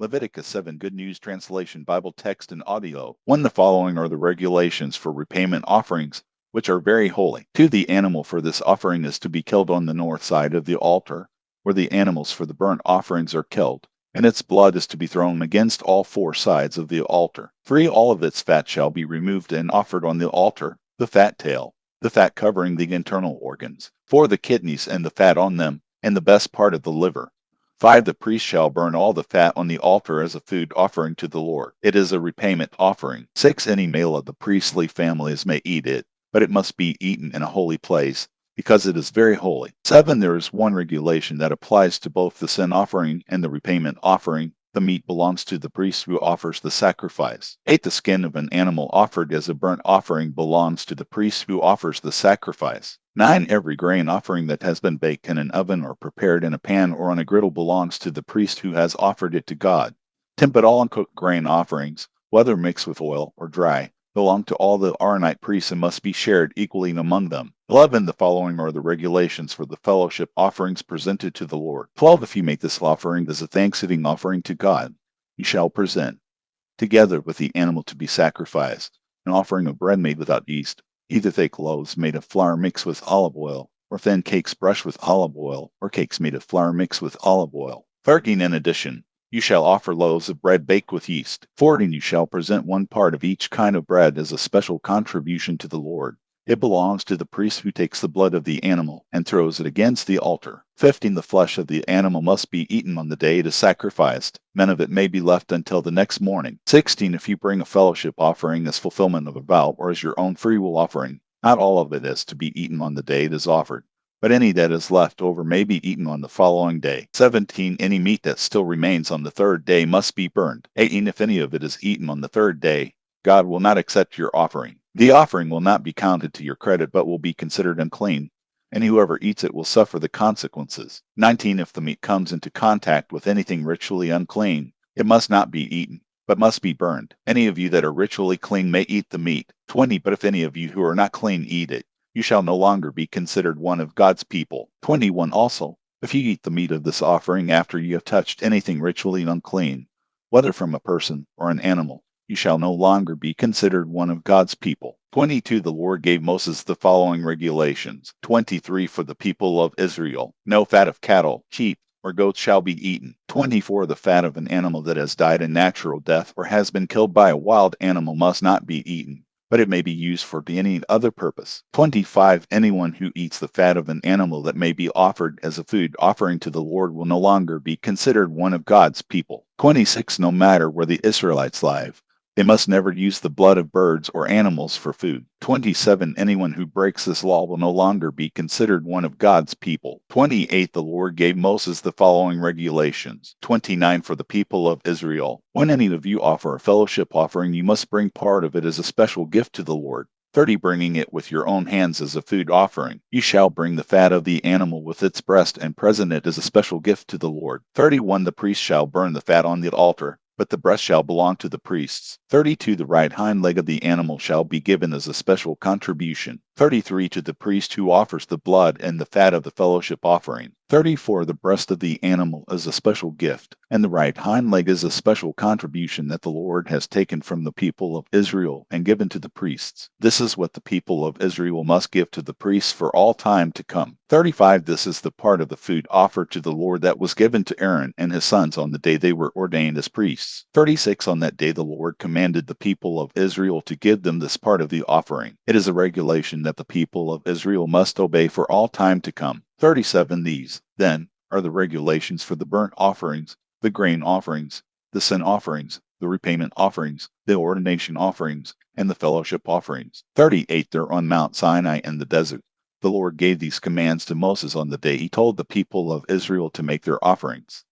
Leviticus 7 Good News Translation Bible text and audio. 1. The following are the regulations for repayment offerings, which are very holy. 2. The animal for this offering is to be killed on the north side of the altar, where the animals for the burnt offerings are killed, and its blood is to be thrown against all four sides of the altar. 3. All of its fat shall be removed and offered on the altar, the fat tail, the fat covering the internal organs, 4. The kidneys and the fat on them, and the best part of the liver. 5. The priest shall burn all the fat on the altar as a food offering to the Lord. It is a repayment offering. 6. Any male of the priestly families may eat it, but it must be eaten in a holy place, because it is very holy. 7. There is one regulation that applies to both the sin offering and the repayment offering. The meat belongs to the priest who offers the sacrifice. 8. The skin of an animal offered as a burnt offering belongs to the priest who offers the sacrifice. 9. Every grain offering that has been baked in an oven or prepared in a pan or on a griddle belongs to the priest who has offered it to God. 10. But all uncooked grain offerings, whether mixed with oil or dry, belong to all the Aaronite priests and must be shared equally among them. 11. The following are the regulations for the fellowship offerings presented to the Lord. 12. If you make this offering as a thanksgiving offering to God, you shall present, together with the animal to be sacrificed, an offering of bread made without yeast, either thick loaves made of flour mixed with olive oil, or thin cakes brushed with olive oil, or cakes made of flour mixed with olive oil. 13. In addition, you shall offer loaves of bread baked with yeast. 14. You shall present one part of each kind of bread as a special contribution to the Lord. It belongs to the priest who takes the blood of the animal and throws it against the altar. 15. The flesh of the animal must be eaten on the day it is sacrificed. None of it may be left until the next morning. 16. If you bring a fellowship offering as fulfillment of a vow or as your own free will offering, not all of it is to be eaten on the day it is offered, but any that is left over may be eaten on the following day. 17. Any meat that still remains on the third day must be burned. 18. If any of it is eaten on the third day, God will not accept your offering. The offering will not be counted to your credit, but will be considered unclean, and whoever eats it will suffer the consequences. 19. If the meat comes into contact with anything ritually unclean, it must not be eaten, but must be burned. Any of you that are ritually clean may eat the meat. 20. But if any of you who are not clean eat it, you shall no longer be considered one of God's people. 21. Also, if you eat the meat of this offering after you have touched anything ritually unclean, whether from a person or an animal, you shall no longer be considered one of God's people. 22. The Lord gave Moses the following regulations. 23. For the people of Israel, no fat of cattle, sheep, or goats shall be eaten. 24. The fat of an animal that has died a natural death or has been killed by a wild animal must not be eaten, but it may be used for any other purpose. 25. Anyone who eats the fat of an animal that may be offered as a food offering to the Lord will no longer be considered one of God's people. 26. No matter where the Israelites live, they must never use the blood of birds or animals for food. 27. Anyone who breaks this law will no longer be considered one of God's people. 28. The Lord gave Moses the following regulations. 29. For the people of Israel, when any of you offer a fellowship offering, you must bring part of it as a special gift to the Lord. 30. Bringing it with your own hands as a food offering. You shall bring the fat of the animal with its breast and present it as a special gift to the Lord. 31. The priest shall burn the fat on the altar, but the breast shall belong to the priests. 32. The right hind leg of the animal shall be given as a special contribution. 33. To the priest who offers the blood and the fat of the fellowship offering. 34. The breast of the animal is a special gift, and the right hind leg is a special contribution that the Lord has taken from the people of Israel and given to the priests. This is what the people of Israel must give to the priests for all time to come. 35. This is the part of the food offered to the Lord that was given to Aaron and his sons on the day they were ordained as priests. 36. On that day the Lord commanded the people of Israel to give them this part of the offering. It is a regulation that the people of Israel must obey for all time to come. 37. These, then, are the regulations for the burnt offerings, the grain offerings, the sin offerings, the repayment offerings, the ordination offerings, and the fellowship offerings. 38. They're on Mount Sinai in the desert. The Lord gave these commands to Moses on the day he told the people of Israel to make their offerings.